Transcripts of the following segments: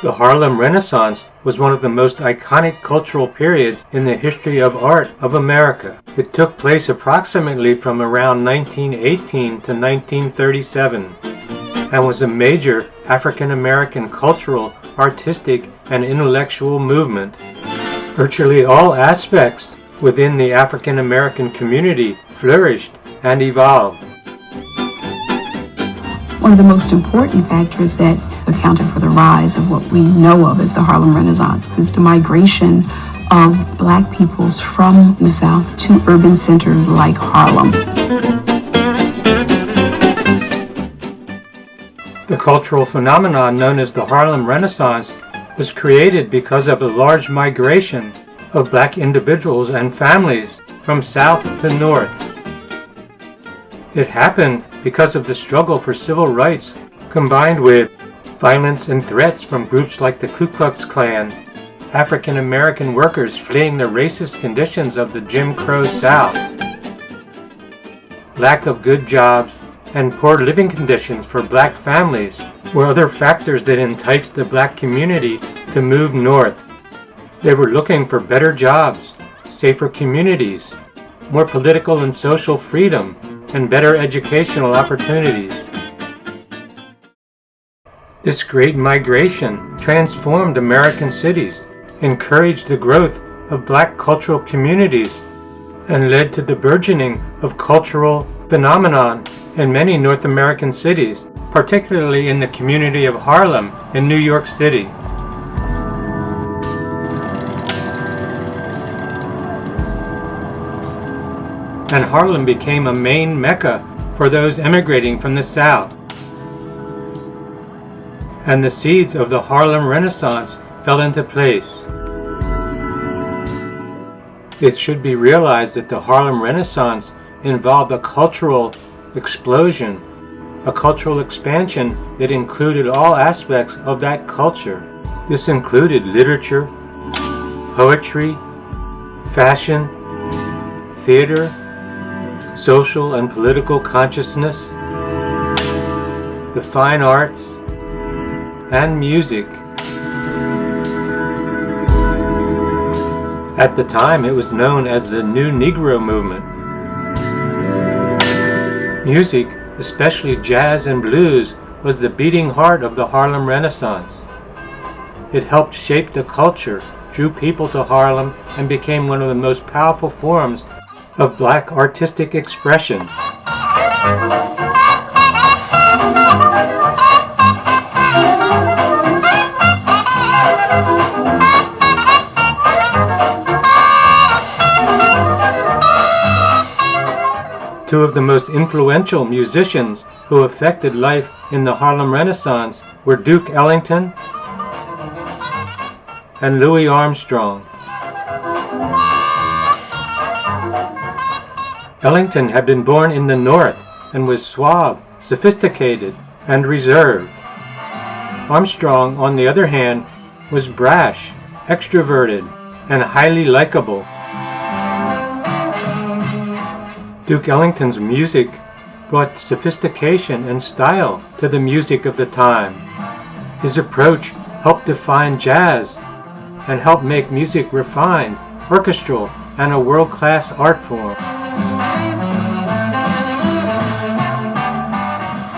The Harlem Renaissance was one of the most iconic cultural periods in the history of art of America. It took place approximately from around 1918 to 1937 and was a major African American cultural, artistic, and intellectual movement. Virtually all aspects within the African American community flourished and evolved. One of the most important factors that accounted for the rise of what we know of as the Harlem Renaissance is the migration of Black peoples from the South to urban centers like Harlem. The cultural phenomenon known as the Harlem Renaissance was created because of a large migration of Black individuals and families from South to North. It happened because of the struggle for civil rights combined with violence and threats from groups like the Ku Klux Klan, African American workers fleeing the racist conditions of the Jim Crow South, lack of good jobs, and poor living conditions for Black families were other factors that enticed the Black community to move north. They were looking for better jobs, safer communities, more political and social freedom, and better educational opportunities. This great migration transformed American cities, encouraged the growth of Black cultural communities, and led to the burgeoning of cultural phenomenon in many North American cities, particularly in the community of Harlem in New York City. And Harlem became a main mecca for those emigrating from the South. And the seeds of the Harlem Renaissance fell into place. It should be realized that the Harlem Renaissance involved a cultural explosion, a cultural expansion that included all aspects of that culture. This included literature, poetry, fashion, theater, social and political consciousness, the fine arts, and music. At the time, it was known as the New Negro Movement. Music, especially jazz and blues, was the beating heart of the Harlem Renaissance. It helped shape the culture, drew people to Harlem, and became one of the most powerful forms of Black artistic expression. Two of the most influential musicians who affected life in the Harlem Renaissance were Duke Ellington and Louis Armstrong. Ellington had been born in the North and was suave, sophisticated, and reserved. Armstrong, on the other hand, was brash, extroverted, and highly likable. Duke Ellington's music brought sophistication and style to the music of the time. His approach helped define jazz and helped make music refined, orchestral, and a world-class art form.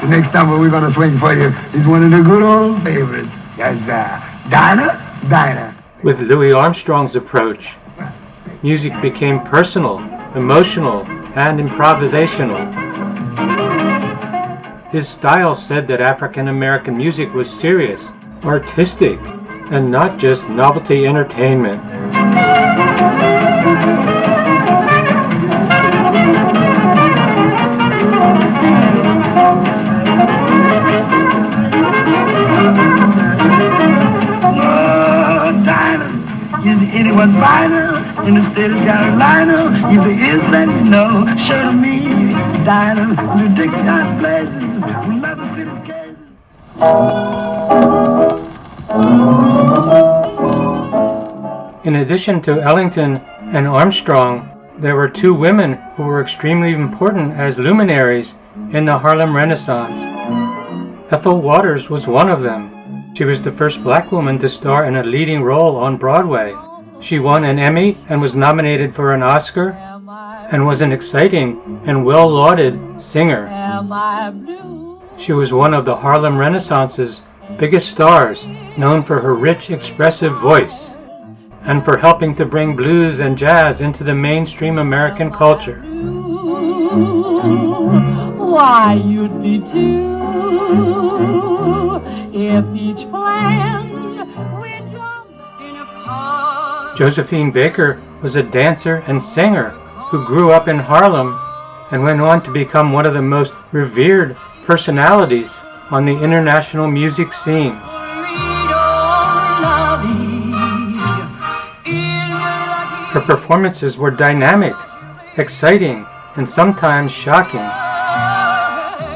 The next number we're going to swing for you is one of the good old favorites. That's Dinah. With Louis Armstrong's approach, music became personal, emotional, and improvisational. His style said that African American music was serious, artistic, and not just novelty entertainment. Is anyone finer in the state of Carolina? If there is, let me know. Show to me, Dinah, the Dixon places, another city cases. In addition to Ellington and Armstrong, there were two women who were extremely important as luminaries in the Harlem Renaissance. Ethel Waters was one of them. She was the first black woman to star in a leading role on Broadway. She won an Emmy and was nominated for an Oscar, and was an exciting and well-lauded singer. She was one of the Harlem Renaissance's biggest stars, known for her rich, expressive voice, and for helping to bring blues and jazz into the mainstream American culture. Why, you'd be too, if each plan we dropped in a pond. Josephine Baker was a dancer and singer who grew up in Harlem and went on to become one of the most revered personalities on the international music scene. Her performances were dynamic, exciting, and sometimes shocking.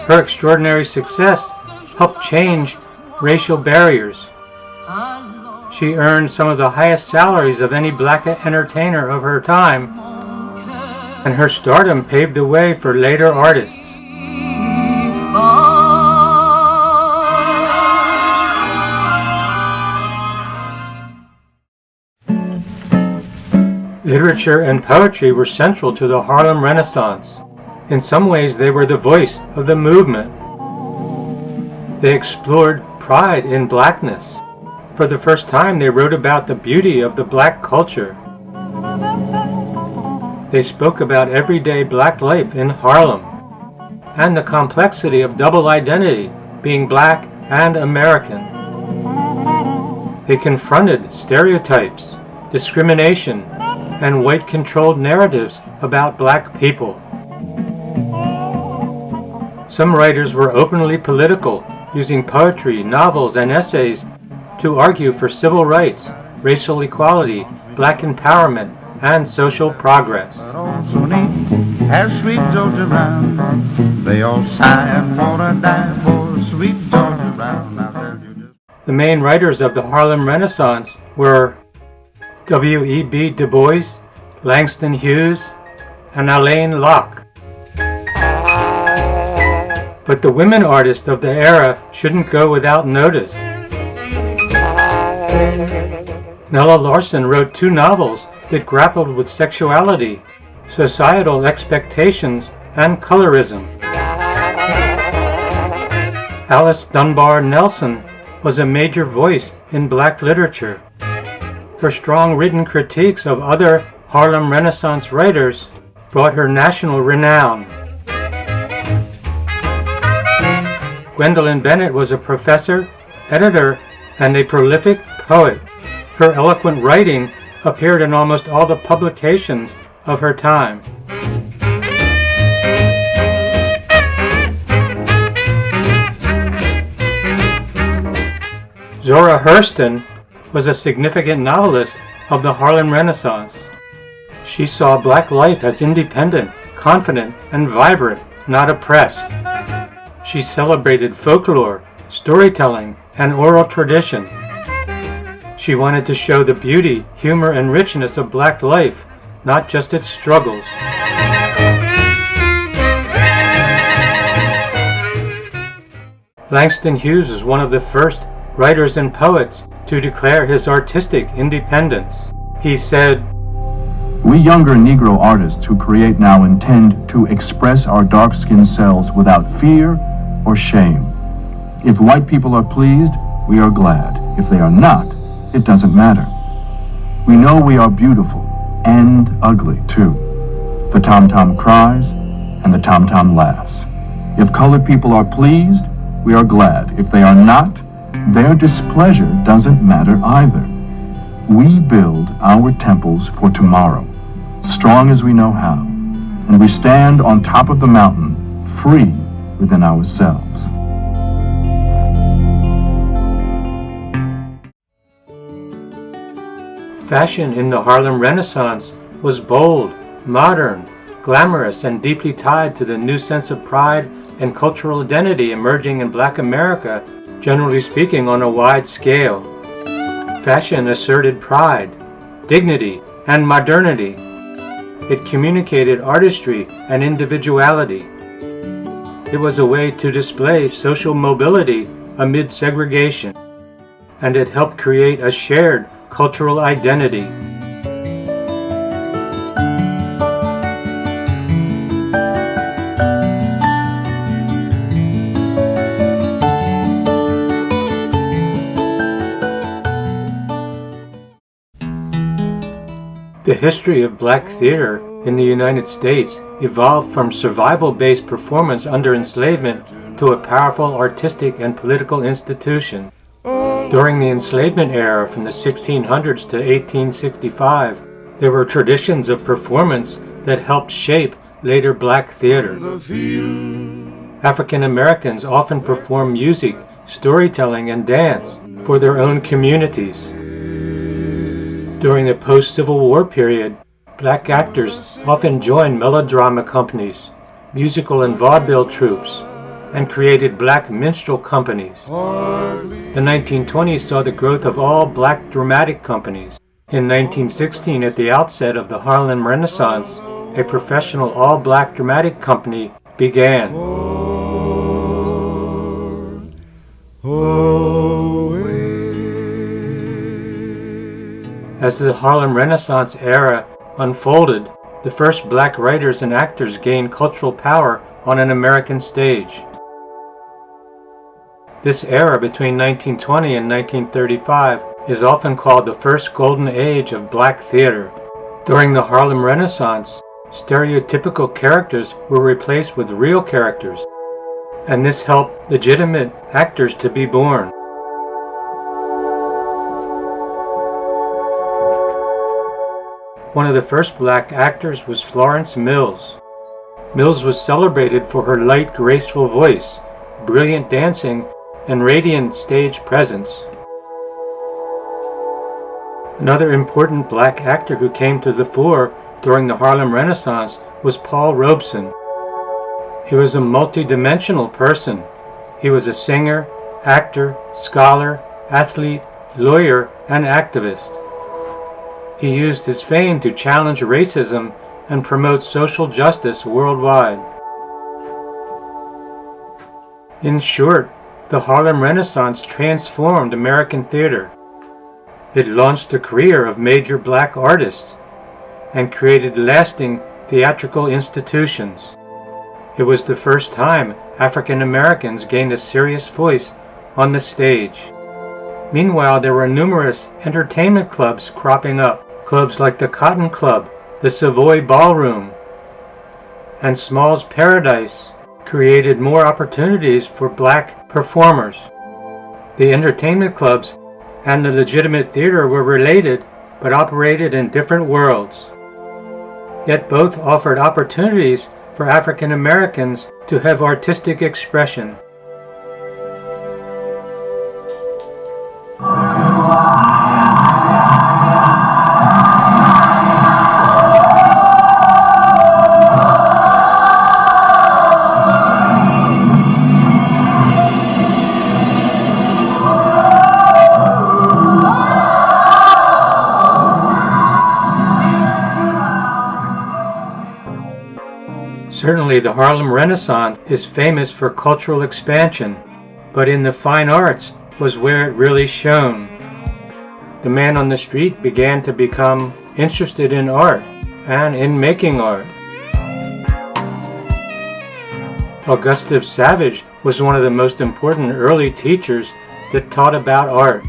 Her extraordinary success helped change racial barriers. She earned some of the highest salaries of any black entertainer of her time, and her stardom paved the way for later artists. Literature and poetry were central to the Harlem Renaissance. In some ways, they were the voice of the movement. They explored pride in blackness. For the first time, they wrote about the beauty of the black culture. They spoke about everyday black life in Harlem and the complexity of double identity, being black and American. They confronted stereotypes, discrimination, and white-controlled narratives about black people. Some writers were openly political, using poetry, novels, and essays to argue for civil rights, racial equality, black empowerment, and social progress. But also neat as sweet Georgia Brown. They all sigh and wanna die for sweet Georgia Brown. Now tell you just... The main writers of the Harlem Renaissance were W.E.B. Du Bois, Langston Hughes, and Alain Locke. But the women artists of the era shouldn't go without notice. Nella Larson wrote 2 novels that grappled with sexuality, societal expectations, and colorism. Alice Dunbar Nelson was a major voice in black literature. Her strong written critiques of other Harlem Renaissance writers brought her national renown. Gwendolyn Bennett was a professor, editor, and a prolific poet. Her eloquent writing appeared in almost all the publications of her time. Zora Hurston was a significant novelist of the Harlem Renaissance. She saw black life as independent, confident, and vibrant, not oppressed. She celebrated folklore, storytelling, and oral tradition. She wanted to show the beauty, humor, and richness of black life, not just its struggles. Langston Hughes is one of the first writers and poets to declare his artistic independence. He said, "We younger Negro artists who create now intend to express our dark-skinned selves without fear or shame. If white people are pleased, we are glad. If they are not, it doesn't matter. We know we are beautiful and ugly too. The tom-tom cries and the tom-tom laughs. If colored people are pleased, we are glad. If they are not, their displeasure doesn't matter either. We build our temples for tomorrow, strong as we know how, and we stand on top of the mountain, free within ourselves." Fashion in the Harlem Renaissance was bold, modern, glamorous, and deeply tied to the new sense of pride and cultural identity emerging in Black America, generally speaking, on a wide scale. Fashion asserted pride, dignity, and modernity. It communicated artistry and individuality. It was a way to display social mobility amid segregation. and it helped create a shared cultural identity. The history of black theater in the United States evolved from survival-based performance under enslavement to a powerful artistic and political institution. During the enslavement era from the 1600s to 1865, there were traditions of performance that helped shape later black theater. African Americans often performed music, storytelling, and dance for their own communities. During the post-Civil War period, black actors often joined melodrama companies, musical and vaudeville troupes, and created black minstrel companies. The 1920s saw the growth of all black dramatic companies. In 1916, at the outset of the Harlem Renaissance, a professional all-black dramatic company began. As the Harlem Renaissance era unfolded, the first black writers and actors gained cultural power on an American stage. This era between 1920 and 1935 is often called the first golden age of black theater. During the Harlem Renaissance, stereotypical characters were replaced with real characters, and this helped legitimate actors to be born. One of the first black actors was Florence Mills. Mills was celebrated for her light, graceful voice, brilliant dancing, and radiant stage presence. Another important black actor who came to the fore during the Harlem Renaissance was Paul Robeson. He was a multi-dimensional person. He was a singer, actor, scholar, athlete, lawyer, and activist. He used his fame to challenge racism and promote social justice worldwide. In short, the Harlem Renaissance transformed American theater. It launched the career of major black artists and created lasting theatrical institutions. It was the first time African Americans gained a serious voice on the stage. Meanwhile, there were numerous entertainment clubs cropping up. Clubs like the Cotton Club, the Savoy Ballroom, and Small's Paradise created more opportunities for black performers. The entertainment clubs and the legitimate theater were related but operated in different worlds. Yet both offered opportunities for African Americans to have artistic expression. Certainly, the Harlem Renaissance is famous for cultural expansion, but in the fine arts was where it really shone. The man on the street began to become interested in art and in making art. Auguste Savage was one of the most important early teachers that taught about art.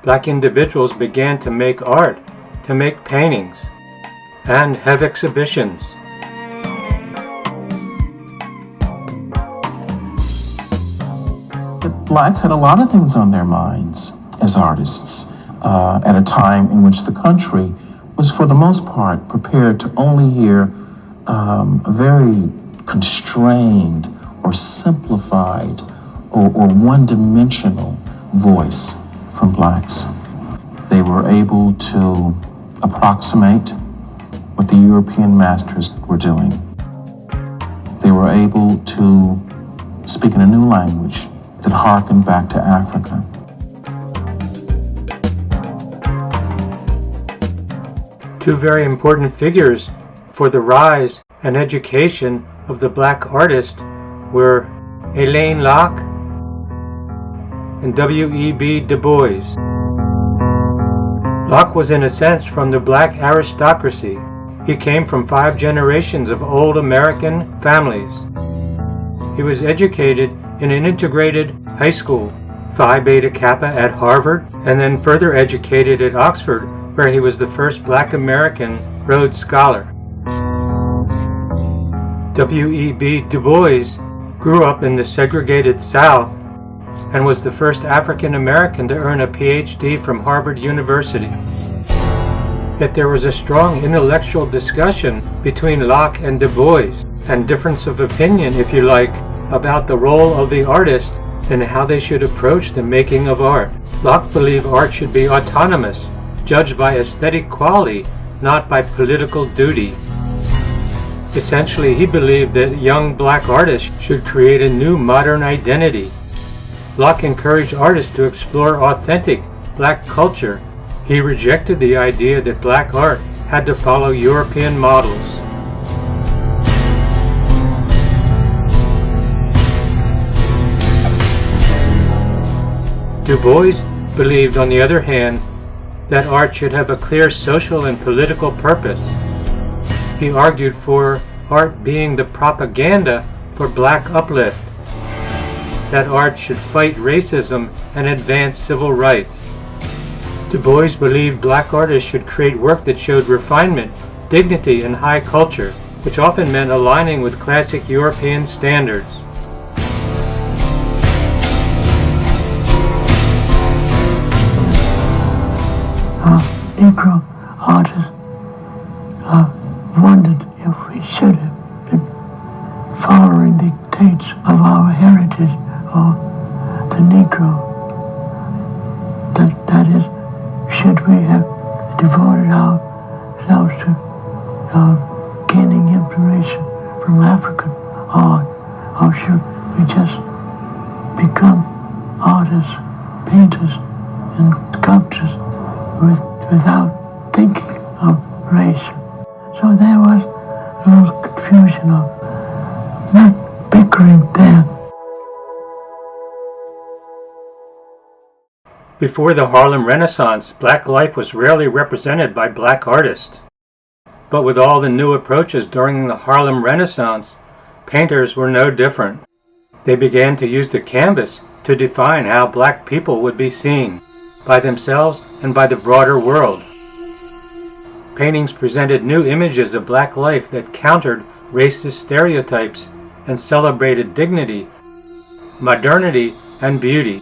Black individuals began to make art, to make paintings, and have exhibitions. Blacks had a lot of things on their minds as artists at a time in which the country was, for the most part, prepared to only hear a very constrained or simplified or one-dimensional voice from blacks. They were able to approximate what the European masters were doing. They were able to speak in a new language that harkened back to Africa. Two very important figures for the rise and education of the black artist were Alain Locke and W.E.B. Du Bois. Locke was in a sense from the black aristocracy. He came from 5 generations of old American families. He was educated in an integrated high school, Phi Beta Kappa at Harvard, and then further educated at Oxford, where he was the first black American Rhodes Scholar. W.E.B. Du Bois grew up in the segregated South and was the first African American to earn a PhD from Harvard University. Yet there was a strong intellectual discussion between Locke and Du Bois, and difference of opinion, if you like, about the role of the artist and how they should approach the making of art. Locke believed art should be autonomous, judged by aesthetic quality, not by political duty. Essentially, he believed that young black artists should create a new modern identity. Locke encouraged artists to explore authentic black culture. He rejected the idea that black art had to follow European models. Du Bois believed, on the other hand, that art should have a clear social and political purpose. He argued for art being the propaganda for black uplift, that art should fight racism and advance civil rights. Du Bois believed black artists should create work that showed refinement, dignity, and high culture, which often meant aligning with classic European standards. Negro artists wondered if we should have been following the dictates of our heritage or the Negro. That is, should we have devoted ourselves to gaining inspiration from African art, or should we just become artists, painters, and sculptors without thinking of race? So there was a little confusion of not bickering there. Before the Harlem Renaissance, black life was rarely represented by black artists. But with all the new approaches during the Harlem Renaissance, painters were no different. They began to use the canvas to define how black people would be seen, by themselves and by the broader world. Paintings presented new images of black life that countered racist stereotypes and celebrated dignity, modernity, and beauty.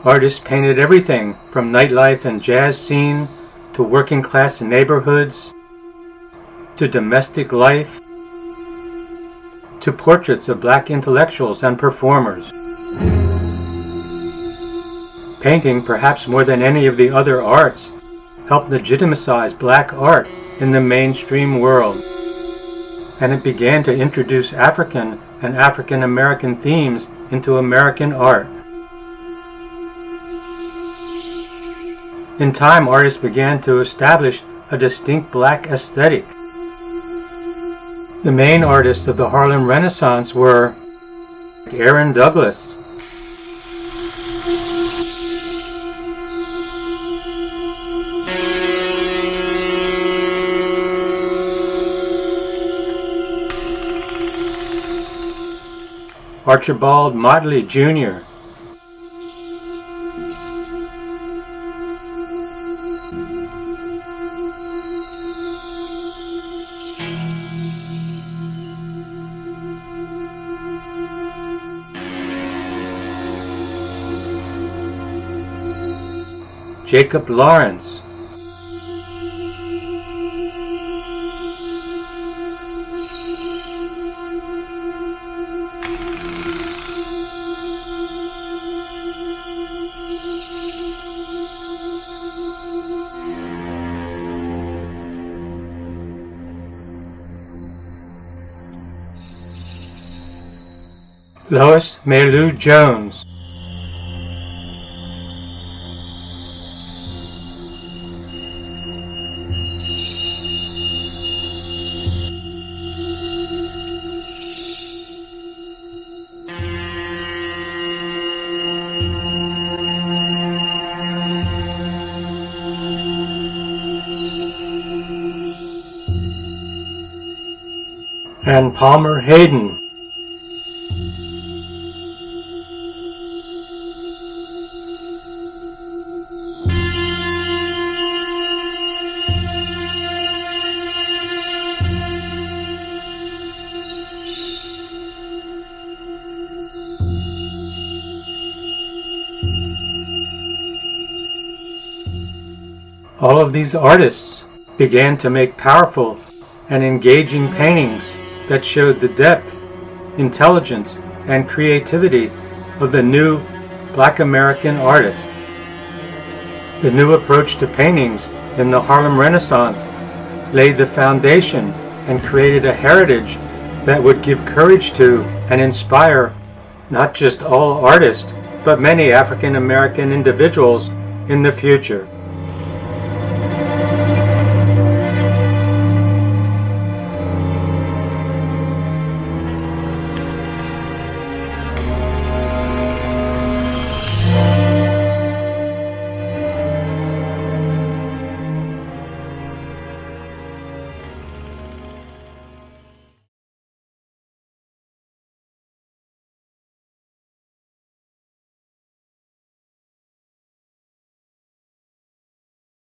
Artists painted everything from nightlife and jazz scene to working class neighborhoods to domestic life to portraits of black intellectuals and performers. Painting, perhaps more than any of the other arts, helped legitimize black art in the mainstream world, and it began to introduce African and African American themes into American art. In time, artists began to establish a distinct black aesthetic. The main artists of the Harlem Renaissance were Aaron Douglas, Archibald Motley Jr., Jacob Lawrence, Lois Mailou Jones, and Palmer Hayden. All of these artists began to make powerful and engaging paintings that showed the depth, intelligence, and creativity of the new Black American artist. The new approach to paintings in the Harlem Renaissance laid the foundation and created a heritage that would give courage to and inspire not just all artists, but many African American individuals in the future.